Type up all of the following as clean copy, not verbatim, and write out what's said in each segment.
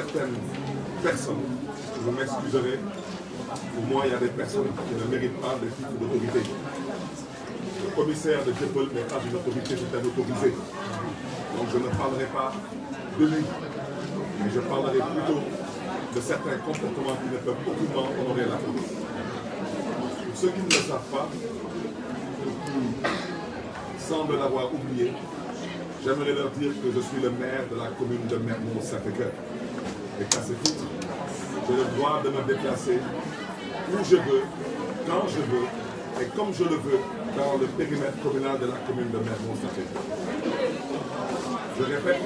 certaines personnes, vous m'excuserez, pour moi, il y a des personnes qui ne méritent pas le titre d'autorité. Le commissaire de Dieuppeul n'est pas une autorité, c'est un autorisé. Donc je ne parlerai pas de lui, mais je parlerai plutôt de certains comportements qui ne peuvent aucunement honorer la police. Pour ceux qui ne le savent pas, ou qui semblent l'avoir oublié, j'aimerais leur dire que je suis le maire de la commune de Mermoz-Sacré-Cœur. Et qu'à ce titre, j'ai le droit de me déplacer où je veux, quand je veux, et comme je le veux, dans le périmètre communal de la commune de Mermoz-Sacré-Cœur. Je répète,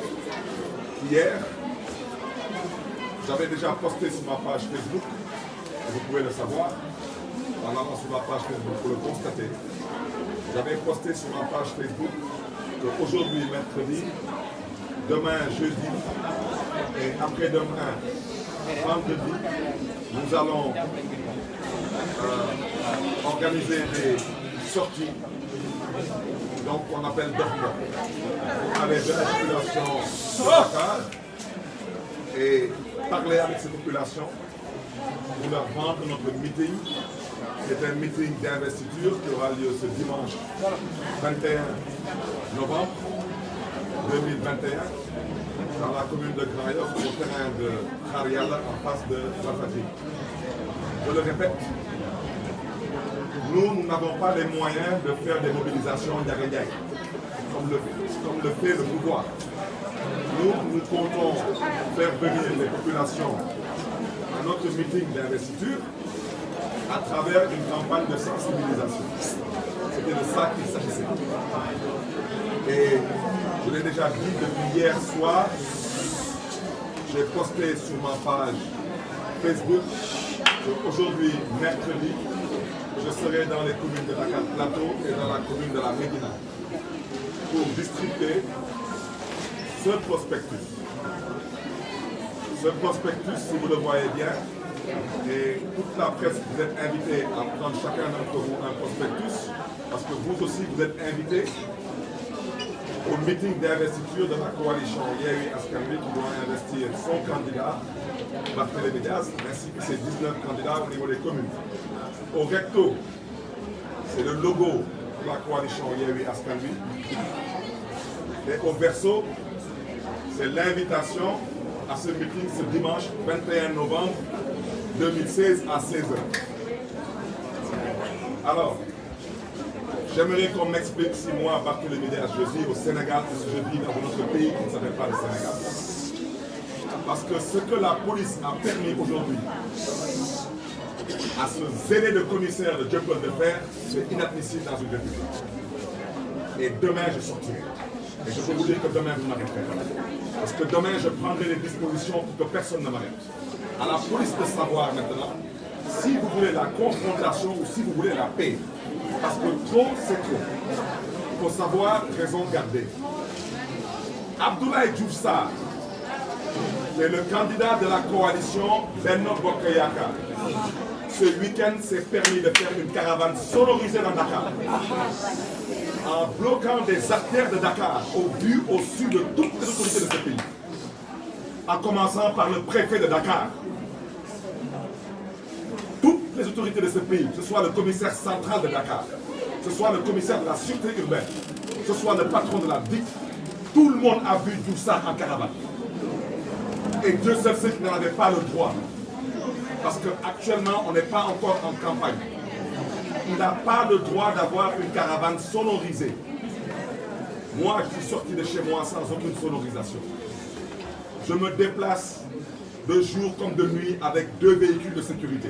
hier, j'avais déjà posté sur ma page Facebook, et vous pouvez le savoir, en allant sur ma page Facebook pour le constater. J'avais posté sur ma page Facebook qu'aujourd'hui, mercredi, demain, jeudi, et après-demain, vendredi, nous allons organiser des sorties, donc on appelle dormant, aller vers la population de Dakar et parler avec ces populations pour leur vendre notre meeting. C'est un meeting d'investiture qui aura lieu ce dimanche 21 novembre 2021 dans la commune de Grand Yoff, au terrain de Khariala en face de Rafati. Je le répète, nous n'avons pas les moyens de faire des mobilisations ndiaye comme le fait le pouvoir. Nous comptons faire venir les populations à notre meeting d'investiture à travers une campagne de sensibilisation. C'était de ça qu'il s'agissait. Et je l'ai déjà dit depuis hier soir, j'ai posté sur ma page Facebook qu'aujourd'hui, mercredi, je serai dans les communes de Dakar Plateau et dans la commune de la Médina pour distribuer ce prospectus. Ce prospectus, si vous le voyez bien, et toute la presse, vous êtes invités à prendre chacun d'entre vous un prospectus, parce que vous aussi, vous êtes invités au meeting d'investiture de la coalition Yewwi Askan Wi qui doit investir son candidat, Barthélémy Dias, ainsi que ses 19 candidats au niveau des communes. Au recto, c'est le logo de la coalition Yewwi Askan Wi. Et au verso, c'est l'invitation à ce meeting ce dimanche 21 novembre 2016 à 16h. Alors, j'aimerais qu'on m'explique si moi, Barthélémy Dias, je vis au Sénégal ou si je vis dans notre pays qui ne s'appelle pas le Sénégal. Parce que ce que la police a permis aujourd'hui à ce zélé de commissaire de Dieuppeul de faire, c'est inadmissible dans une république. Et demain, je sortirai. Et je peux vous dire que demain, vous m'arrêterez pas. Parce que demain, je prendrai les dispositions pour que personne ne m'arrête. À la police de savoir maintenant si vous voulez la confrontation ou si vous voulez la paix. Parce que trop, c'est trop. Il faut savoir raison garder. Abdoulaye Diouf Sarr, c'est le candidat de la coalition Benno Bokk Yakaar. Ce week-end s'est permis de faire une caravane sonorisée dans Dakar, en bloquant des artères de Dakar, au vu, au su de toutes les autorités de ce pays, en commençant par le préfet de Dakar. Toutes les autorités de ce pays, que ce soit le commissaire central de Dakar, que ce soit le commissaire de la sûreté urbaine, que ce soit le patron de la DIC, tout le monde a vu tout ça en caravane. Et Dieu seul sait qu'il n'en avait pas le droit. Parce qu'actuellement, on n'est pas encore en campagne. Il n'a pas le droit d'avoir une caravane sonorisée. Moi, je suis sorti de chez moi sans aucune sonorisation. Je me déplace de jour comme de nuit avec 2 véhicules de sécurité.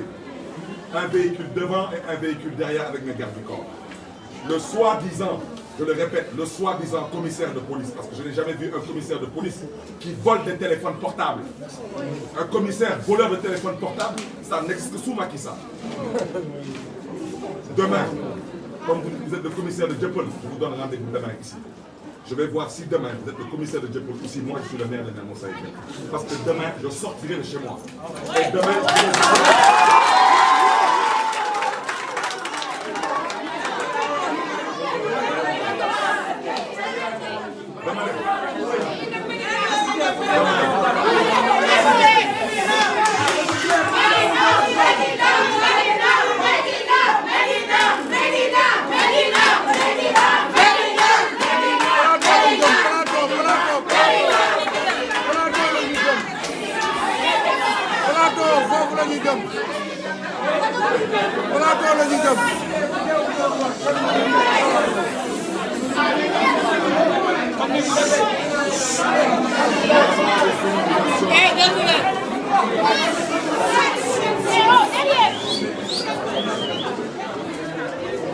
Un véhicule devant et un véhicule derrière avec mes gardes du corps. Le soi-disant, je le répète, le soi-disant commissaire de police, parce que je n'ai jamais vu un commissaire de police qui vole des téléphones portables. Un commissaire voleur de téléphones portables, ça n'existe que sous Macky Sall. Demain, comme vous êtes le commissaire de Dieuppeul, je vous donne rendez-vous demain ici. Je vais voir si demain vous êtes le commissaire de Dieuppeul ou si moi je suis le maire de Mermoz-Sacré-Cœur. Parce que demain, je sortirai de chez moi. Et demain,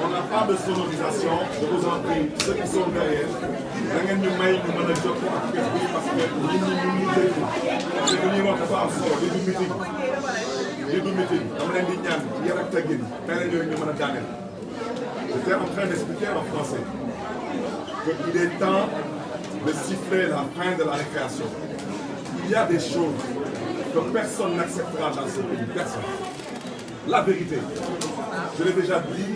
On n'a pas de sonorisation, je vous en prie, ceux qui sont derrière, da ngeen ñu may ñu mën a jokkoo ak presse bi parce que nit ñi ñu ngi déglu te lu ñuy wax dafa am solo li du meeting dama leen di ñaan yar ak teggin tey la ñu mën a daaneel. J'étais en train d'expliquer en français qu'il est temps de siffler la fin de la récréation. Il y a des choses que personne n'acceptera dans ce pays, personne. La vérité, je l'ai déjà dit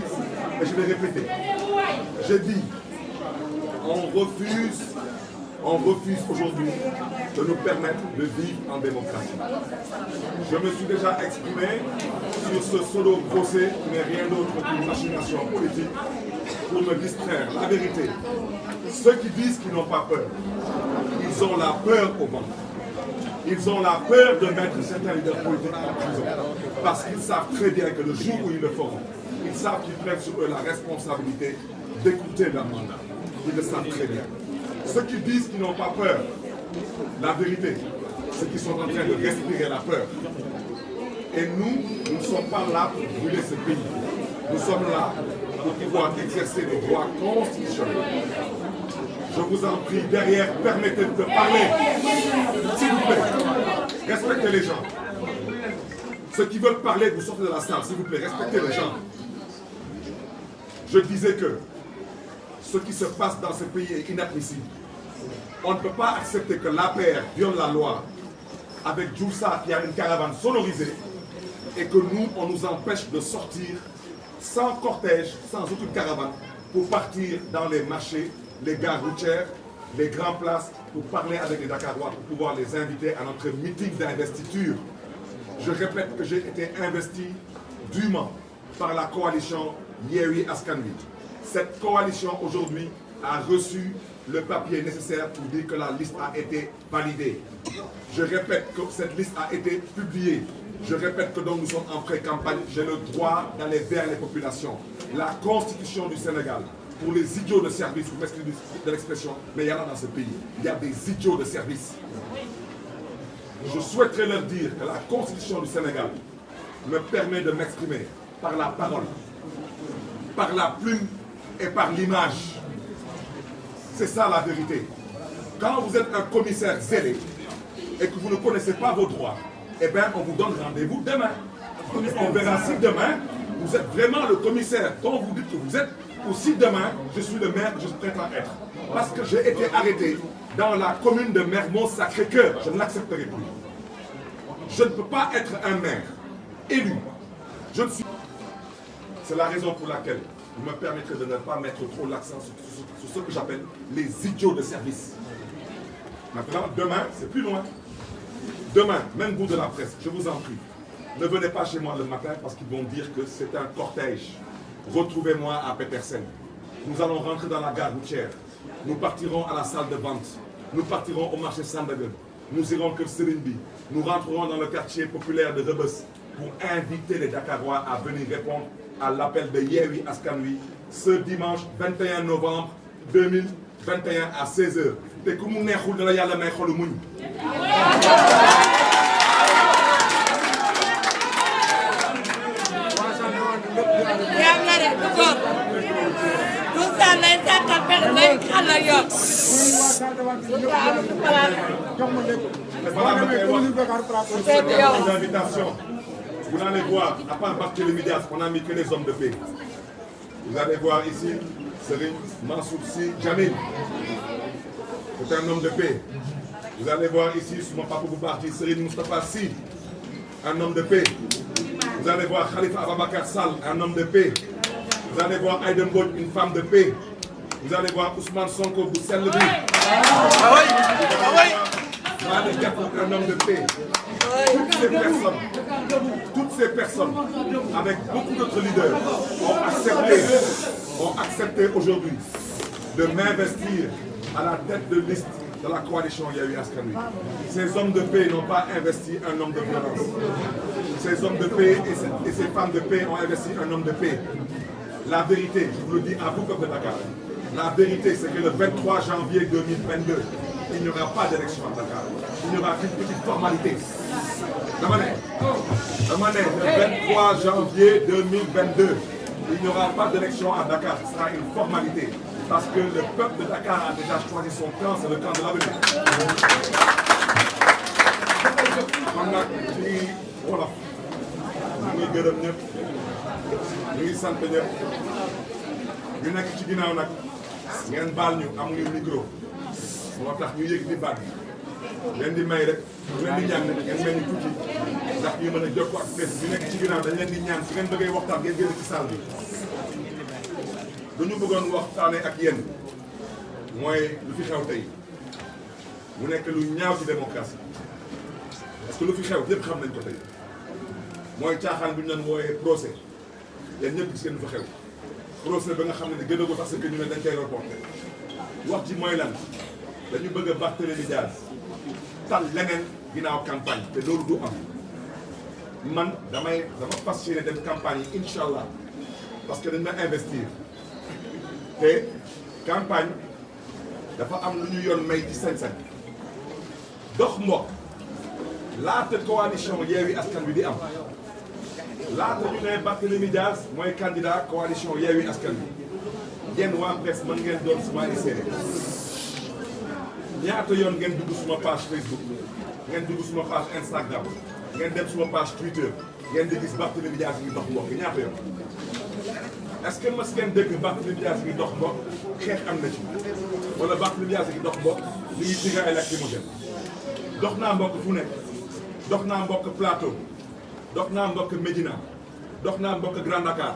et je vais répéter. J'ai dit, on refuse aujourd'hui de nous permettre de vivre en démocratie. Je me suis déjà exprimé sur ce solo procès qui n'est rien d'autre qu'une machination politique pour me distraire. La vérité, ceux qui disent qu'ils n'ont pas peur, ils ont la peur au ventre. Ils ont la peur de mettre certains leaders politiques en prison parce qu'ils savent très bien que le jour où ils le feront, ils savent qu'ils prennent sur eux la responsabilité d'écouter leur mandat. Ils le savent très bien. Ceux qui disent qu'ils n'ont pas peur, la vérité, c'est qu'ils sont en train de respirer la peur. Et nous ne sommes pas là pour brûler ce pays. Nous sommes là pour pouvoir exercer nos droits constitutionnels. Je vous en prie, derrière, permettez de parler. S'il vous plaît, respectez les gens. Ceux qui veulent parler, vous sortez de la salle, s'il vous plaît, respectez les gens. Je disais que ce qui se passe dans ce pays est inadmissible. On ne peut pas accepter que l'APR viole la loi avec Djoussa qui a une caravane sonorisée et que nous, on nous empêche de sortir sans cortège, sans aucune caravane, pour partir dans les marchés, les gares routières, les grandes places, pour parler avec les Dakarois, pour pouvoir les inviter à notre meeting d'investiture. Je répète que j'ai été investi dûment par la coalition Yewwi Askan Wi. Cette coalition aujourd'hui a reçu le papier nécessaire pour dire que la liste a été validée. Je répète que cette liste a été publiée. Je répète que donc nous sommes en pré-campagne. J'ai le droit d'aller vers les populations. La Constitution du Sénégal, pour les idiots de service, vous m'excusez de l'expression, mais il y en a dans ce pays. Il y a des idiots de service. Je souhaiterais leur dire que la Constitution du Sénégal me permet de m'exprimer par la parole, par la plume et par l'image. C'est ça la vérité. Quand vous êtes un commissaire zélé et que vous ne connaissez pas vos droits, eh bien on vous donne rendez-vous demain. On verra si demain vous êtes vraiment le commissaire dont vous dites que vous êtes, ou si demain je suis le maire que je prétends être. Parce que j'ai été arrêté dans la commune de Mermoz-Sacré-Cœur. Je ne l'accepterai plus. Je ne peux pas être un maire élu. Je ne suis... C'est la raison pour laquelle vous me permettrez de ne pas mettre trop l'accent sur ce que j'appelle les idiots de service. Maintenant, demain, c'est plus loin. Demain, même vous de la presse, je vous en prie, ne venez pas chez moi le matin parce qu'ils vont dire que c'est un cortège. Retrouvez-moi à Petersen. Nous allons rentrer dans la gare routière. Nous partirons à la salle de vente. Nous partirons au marché Sandaga. Nous irons que Serimbi. Nous rentrerons dans le quartier populaire de Rebus pour inviter les Dakarois à venir répondre à l'appel de Yewwi Askan Wi ce dimanche 21 novembre 2021 à 16h. te ku mu neexul dala yàlla may xolu muñ. Vous allez voir, à part Barthélémy Dias, on a mis que les hommes de paix. Vous allez voir ici, Serigne Mansour Sy Djamil. C'est un homme de paix. Vous allez voir ici, sur mon papa Boubardi, Serigne Moustapha Sy, un homme de paix. Vous allez voir Khalifa Ababakar Sall, un homme de paix. Vous allez voir Aïda Mbodj, une femme de paix. Vous allez voir Ousmane Sonko, Boussel Lebi. Malick Gakou, un homme de paix. Toutes ces personnes, avec beaucoup d'autres leaders, ont accepté aujourd'hui de m'investir à la tête de liste de la coalition Yewwi Askan Wi. Ces hommes de paix n'ont pas investi un homme de violence. Ces hommes de paix et ces femmes de paix ont investi un homme de paix. La vérité, je vous le dis à vous comme de Dakar, la vérité c'est que le 23 janvier 2022, il n'y aura pas d'élection à Dakar. Il n'y aura qu'une petite formalité. Le 23 janvier 2022, il n'y aura pas d'élection à Dakar. Ce sera une formalité. Parce que le peuple de Dakar a déjà choisi son camp, c'est le camp de l'avenir. kon nag ci wolof ñu ngi gërëm ñëpp ñu ngi sant ñëpp ñu nekk ci ginnaaw nag ngeen baal ñu amuñu micro moo tax ñu yëg di baat bi leen di may rek ñu leen di ñaan ngeen mel ni tuuti ndax ñu mën a jokkoo ak presse ñu nekk ci ginnaaw dañ leen di ñaan su ngeen bëggee waxtaan ngeen génn ci salle bi. lu ñu bëggoon waxtaanee ak yéen mooy lu fi xew tey mu nekk lu ñaaw ci démocratie parce que lu fi xew ñëpp xam nañ ko tey mooy caaxaan bi ñu doon wooyee procès yéen ñëpp gis ngeen lu fa xew procès ba nga xam ne gën a ko parce que ñu ne dañ koy reporté wax ji mooy lan dañu bëgg a Barthélémy Dias tal leneen ginnaaw campagne te loolu du am man dama fas yéene dem campagne yi incha allah parce que dañ ma investir. te campagne dafa am lu ñu yoon may ci sañ-sañ dox mbokk laata coalition Yewwi Askan Wi di am laata ñu ne Barthélémy Dias mooy candidat coalition Yewwi Askan Wi yéen waa presse mën ngeen doon suma ay séeréer ñaata yoon ngeen dugg suma page Facebook ngeen dugg suma page Instagram ngeen dem suma page Twitter ngeen di gis Barthélémy Dias yi dox mbokk ñaata yoon. est-ce que mas ngeen dégg Barthélémy Dias gi dox mbokk xeex am na ci wala Barthélémy Dias gi dox mbokk li ñuy tigga ay lacrymogène dox naa mbokk fu nekk dox naa mbokk Plateau dox naa mbokk Médina dox naa mbokk Grand Dakar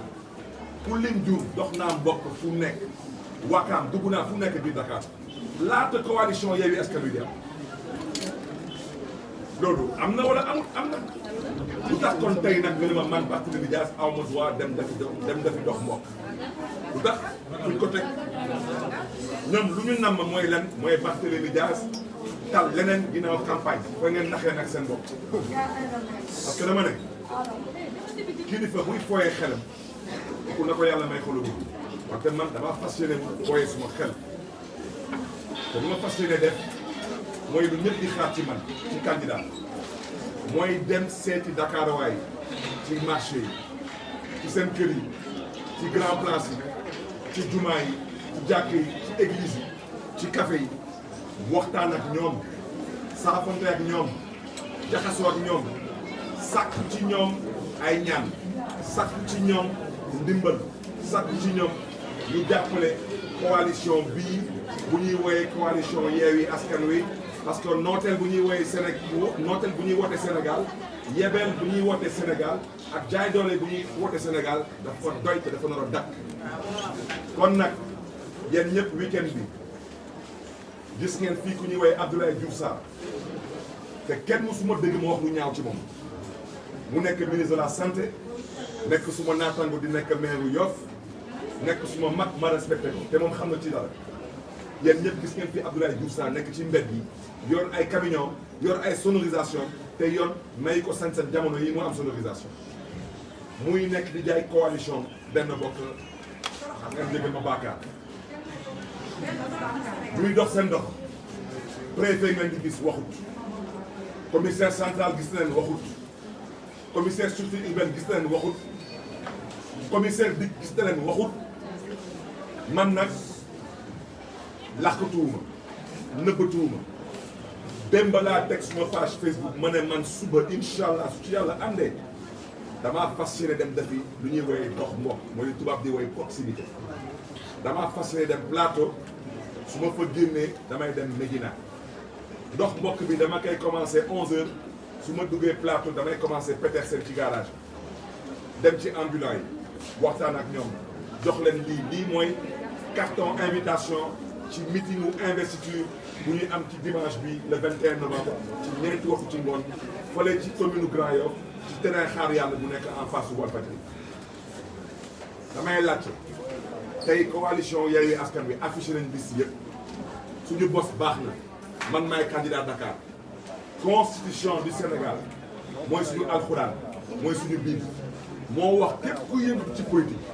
ku lim Diouf dox naa mbokk fu nekk Wakaam dugg naa fu nekk biir Dakar laata coalition Yewwi Askan Wi di am loolu am na wala am na lu tax kon tey nag nga ne ma man Barthélémy Dias aw ma droit dem dafi dox mbokk lu tax fuñ ko teg ñoom lu ñu namm mooy lan mooy Barthélémy Dias tal leneen ginnaaw campagne fa ngeen naxee nag seen bopp parce que dama ne kilifa buy fooyee xelam ku na ko yàlla may xolu bi wante man dama fas yéene fooyee suma xel te lu ma fas yéene def mooy lu ñëpp di xaar ci man ci candidat mooy dem seeti Dakar waay ci marché yi ci seen kër yi ci grand place yi ci jumaa yi ci jàkk yi ci église yi ci café yi waxtaan ak ñoom saafante ak ñoom jaxasoo ak ñoom sàkku ci ñoom ay ñaan sàkku ci ñoom ndimbal sàkku ci ñoom ñu jàppale coalition bii bu ñuy woyee coalition Yewwi Askan Wi parce que nooteel bu ñuy woyee Sénégal nooteel bu ñuy woote Sénégal yebeel bu ñuy woote Sénégal ak jaay doole bu ñuy woote Sénégal dafa doy te dafa nar a dakk kon nag yéen ñëpp week-end bi gis ngeen fii ku ñuy woyee Abdoulaye Diouf Sarr te kenn musuma dégg ma wax lu ñaaw ci moom mu nekk ministre de la santé nekk suma naataango di nekk maire Yoff nekk suma mag ma respecté ko te moom xam na ci dara yéen ñëpp gis ngeen fi Abdoulaye Diouf Sarr nekk ci mbedd yi yor ay camion yor ay sonorisation te yoon may ko sañ-sañ jamono yi mu am sonorisation muy nekk di jaay coalition benn bokk xam ngeen jégal ma baakaar muy dox seen dox préfet ngeen di gis waxut commissaire central gis na leen waxut commissaire sûreté urbaine gis na leen waxut commissaire dik gis na leen waxut man nag làqatuwuma nëbbatuwuma démb laa teg suma page Facebook ma ne man suba incha allah su ci yàlla àndee damaa fas yéene dem defi lu ñuy woowee dox mbokk mooy tubaab di woy proximité damaa fas yéene dem Plateau su ma fa génnee damay dem Médina dox mbokk bi dama koy commencé 11h su ma duggee Plateau damay commencé Petersen ci garage dem ci ambulant yi waxtaan ak ñoom jox leen lii mooy carton invitation ci meetingu investiture bu ñuy am ci dimanche bi le 21 novembre ci ñeenti waxtu ci ngoon fële ci commune Grand Yoff ci terrain xaar yàlla bu nekk en face su Walfadjri damay laajte tey coalition Yewwi Askan Wi affiché nañ liste yëpp suñu bos baax na man maay candidat Dakar constitution du Sénégal mooy suñu alxuraan mooy suñu bible moo wax képp ku yëngu ci politique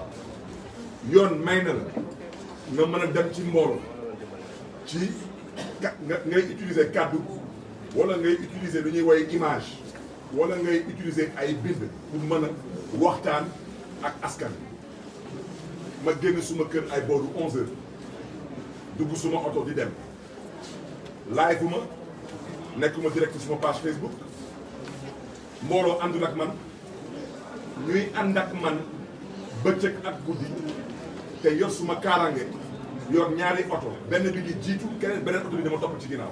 yoon may na la nga mën a dem ci mbooloo ci ngay utiliser kàddu wala ngay utiliser lu ñuy woy image wala ngay utiliser ay bind pour mën a waxtaan ak askan ma génn suma kër ay booru 11h dugg suma oto di dem live bu ma nekkuma direct suma page Facebook mbooloo àndul ak man ñuy ànd ak man bëccëg ak guddi te yor suma kaaraange yor ñaari oto benn bi di jiitu keneen beneen oto bi dama topp ci ginnaaw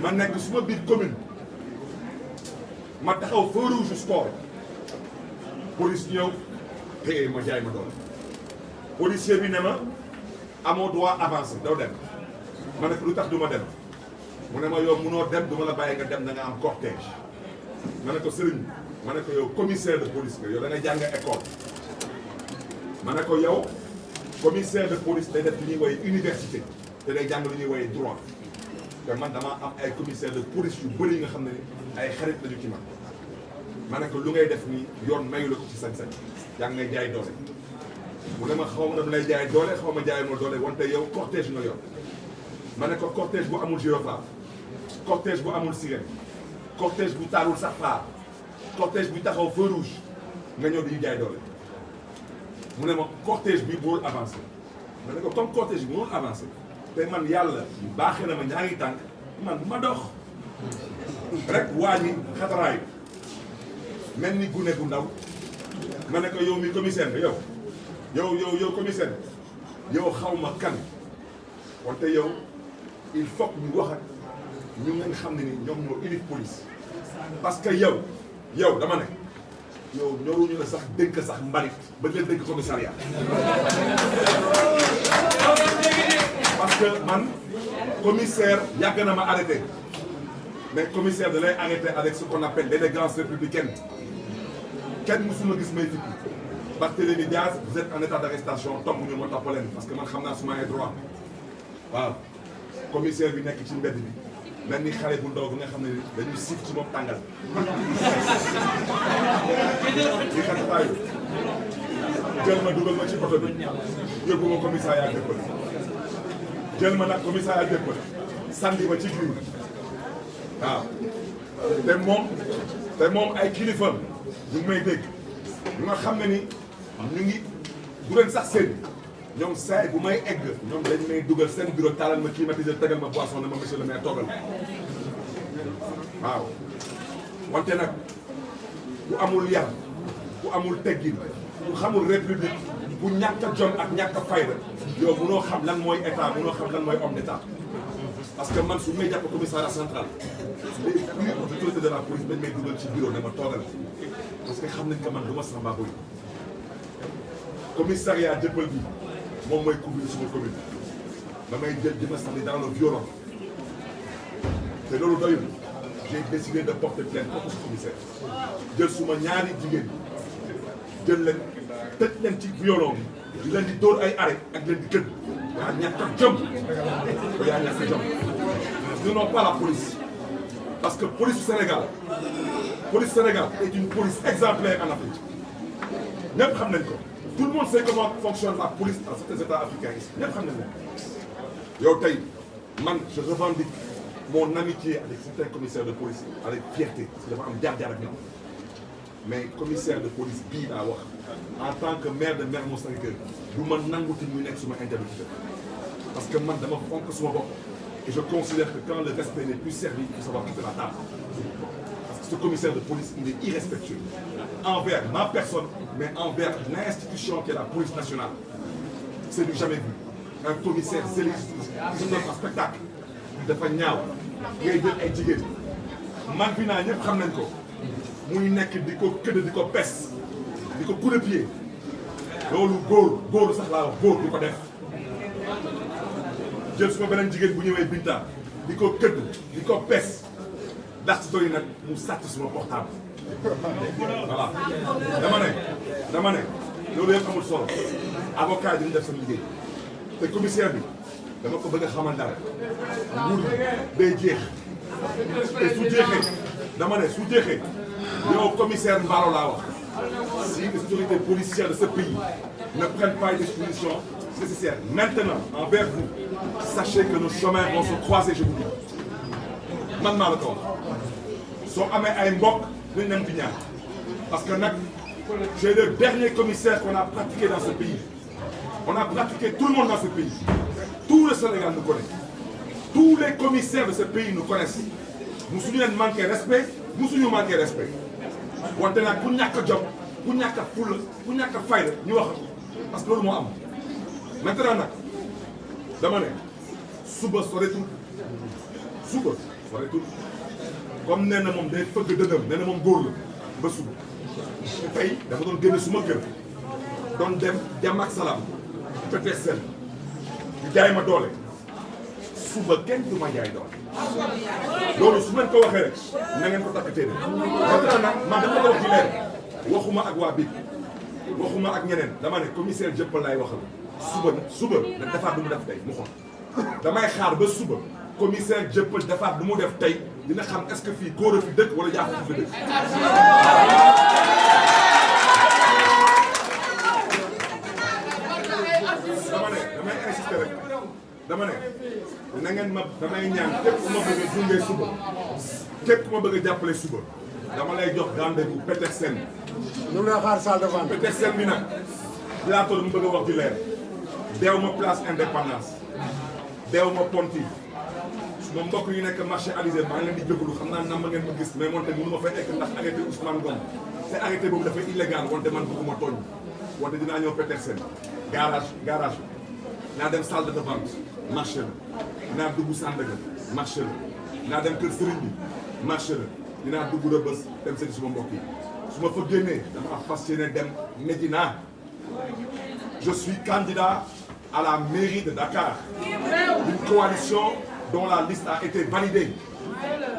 ma nekk suma biir commune ma taxaw feu rouge sport police ñëw te ma jaay ma doon policier bi ne ma amoo droit avancer daw dem ma ne ko lu tax du ma dem mu ne ma yow munoo dem du ma la bàyyi nga dem da nga am cortège ma ne ko sëriñ ma ne ko yow commissaire de police nga yow da nga jàng école ma ne ko yow commissaire de police day def li ñuy woowee université te day jàng lu ñuy woowee droit te man dama am ay commissaire de police yu bëri yi nga xam ne ay xarit lañu ci man ma ne ko lu ngay def nii yoon mayu la ko ci sañ-sañ yaa ngi ngay jaay doole mu ne ma xaw ma dama lay jaay doole xaw ma jaay ma doole wante yow cortège nga yor ma ne ko cortège bu amul gyrophare cortège bu amul sirène cortège bu taalul sax phare cortège bu taxaw feu rouge nga ñëw di jaay doole mu ne ma cortège bi mënul avancé ma ne ko comme cortège bi mënul avancé te man yàlla baaxee na ma ñaari tànk man ma dox rek waa ñi xataraayu mel ni gune gu ndaw ma ne ko yow mi commissaire nga yow commissaire yow xaw ma kan wante yow il faut que ñu wax ak ñu ngeen xam ne ni ñoom ñoo élite police parce que yow dama ne yow ñoruñu la sax dénk sax mbalit ba leen dénk commissariat parce que man commissaire yàgg na ma arrêté mais commissaire da lay arrêté avec ce qu'on appelle l'élégance républicaine kenn mësuma gis may fippi Barthélémy Diaz vous êtes en état d'arrestation topp ñu ma topp leen parce que man xam naa suma ay droit waaw commissaire bi nekk ci mbedd bi mel ni xale bu ndaw bi nga xam ne dañuy siif ci moom tàngal di xatataayu jël ma dugal ma ci oto bi yóbbu ma commissariat Dieuppeul jël ma nag commissariat Dieuppeul sandi ma ci biir waaw te moom ay kilifa ñu ngi may dégg ñu nga xam ne ni ñu ngi du leen sax seen ñoom saay bu may egg ñoom dañ may dugal seen bureau taalal ma climatiseur tegal ma boisson ne ma monsieur le maire toogal waaw wante nag ku amul yar ku amul teggin ku xamul république ku ñàkk a jom ak ñàkk a fayda yow munoo xam lan mooy état munoo xam lan mooy homme d'état parce que man su may jàpp commissariat central les plus autorités de la police dañ may dugal ci bureau ne ma toogal parce que xam nañ que man du ma samba boy commissariat Dieuppeul bi moom mooy couvrir suma commune damay jël di ma sànni dans le violent te loolu doyul j'ai décidé de porter plainte contre ce commissaire jël suma ñaari jigéen jël leen tëj leen ci violon bi di leen di dóor ay arrêt ak leen di gën yaa ñàkk a jom yaa ñàkk a jom nous n'avons pas la police parce que police Sénégal est une police exemplaire en Afrique ñëpp xam nañ ko tout le monde sait comment fonctionne la police dans certains états africains ici ñëpp xam nañ ko yow tey man je revendique mon amitié avec certains commissaires de police avec fierté parce que dafa am jaar-jaar ak ñoom mais commissaire de police bii daa wax en tant que maire de Mermoz Sacré-Cœur du ma nanguti muy nekk suma interlocuteur parce que man dama fonk suma bopp et je considère que quand le respect n'est plus servi il faut savoir quitter la table parce que ce commissaire de police il est irrespectueux envers ma personne mais envers l'institution qui est la police nationale c'est du jamais vu un commissaire zélé qui se donne en spectacle dafa ñaaw ngay jël ay jigéen man fi naa ñëpp xam nañ ko muy nekk di ko këdd di ko pes di ko coup de pied loolu góor sax laa wax góor du ko def jël suma beneen jigéen bu ñëwee Binta di ko këdd di ko pes ndax si doy nag mu sàcc suma portable voilà dama ne loolu yëpp amul solo avocat yi dañu def seen liggéey te commissaire bi dama ko bëgg a xamal dara nguur day jeex te su jeexee dama ne su jeexee yow commissaire Mballo laa wax si les autorités policières de ce pays ne prennent pas les dispositions nécessaires maintenant envers vous sachez que nos chemins vont se croiser je vous dis man maa la ko wax soo amee ay mbokk nañ leen fi ñaan parce que nag c'est le dernier commissaire qu'on a pratiqué dans ce pays on a pratiqué tout le monde dans ce pays tout le Sénégal nous connaît tous les commissaires de ce pays nous connaissent musuñu leen manqué respect musuñu manqué respect wante nag ku ñàkk a jom ku ñàkk a fulla ku ñàkk a fayda ñu wax parce que loolu moo am maintenant nag dama ne suba soreetul comme nee na moom day fëgg dëgëm nee na moom góor la ba suba te tey dafa doon génne suma kër doon dem jàmm ak salaam peut-être seen ñu jaay ma doole suba kenn du ma jaay doole loolu su ngeen ko waxee rek na ngeen ko takk téere maintenant nag man dama la wax ci leer waxuma ak waa BIC waxuma ak ñeneen dama ne commissaire Jëppal laay waxal suba na defaat du mu def tey mu xool damay xaar ba suba commissaire Jëppal defaat du mu def tey dina xam est-ce que fii góor a fi dëkk wala yaa fi dëkk damay insister rek dama ne na ngeen ma damay ñaan képp ku ma bëgg a gunge suba képp ku ma bëgg a jàppale suba dama lay jox rendez-vous Petersen. ñu ngi lay xaar salle de vente. Petersen bi nag plateau mu bëgg a wax ci leer deew ma place indépendance deew ma Ponty suma mbokk yu nekk marché Alizé maa ngi leen di jégalu xam naa nam ma ngeen ma gis mais moonte mënu ma fay nekk ndax arrêté Ousmane Ngom te arrêté boobu dafa illégal wante man bëgguma tooñ wante dinaa ñëw Petersen garage naa dem salle de vente marché la naa dugg Sandaga marché la naa dem kër Serigne bi marché la dinaa dugg Rebeuss dem seen suma mbokk yi su ma fa génnee dama fas yéene dem Médina je suis candidat à la mairie de Dakar une coalition dont la liste a été validée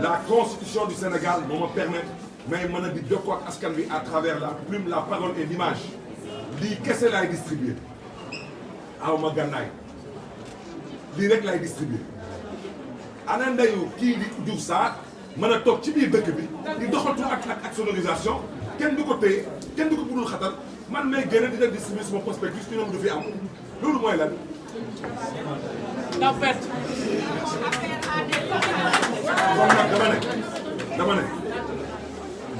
la constitution du Sénégal moo ma permettre may mën a di jokkoo ak askan wi à travers la plume la parole et l'image lii kese laay distribuer aw ma gànnaay lii rek laay distribuer ana ndeyu kii di Diouf Sarr mën a toog ci biir dëkk bi di doxatu ak sonorisation kenn du ko téye kenn du ko budul xatal man may gën a di leen distribuer sama prospectus ci ñoom du fi am loolu mooy lan. kon nag dama ne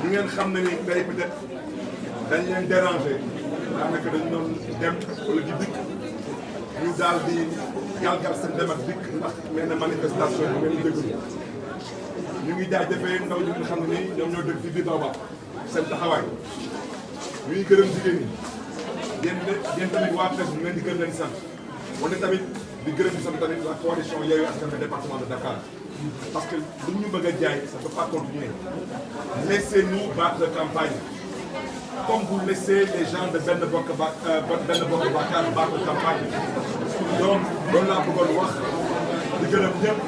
di ngeen xam ne ni tey peut-être dañ leen déranger daanaka dañu doon dem wala di dikk ñu daal di galgal seen dem ak dikk ndax mel na manifestation bi ngeen déglu ñu ngi jaajëfee ndaw ñi nga xam ne nii ñoom ñoo dëkk ci biir Baobab seen taxawaay ñu ngi gërëm jigéen ñi yéen tamit waa presse ñu leen di gërëm leen sant wante tamit di gërëm di sant tamit la coalition Yewwi Askan Wi département de Dakar parce que lu ñu bëgg a jaay ça peut pas continuer laissez-nous battre campagne comme vous laissez les gens de Benno Bokk Yaakaar battre campagne donc loolu laa bëggoon wax di gërëm ñëpp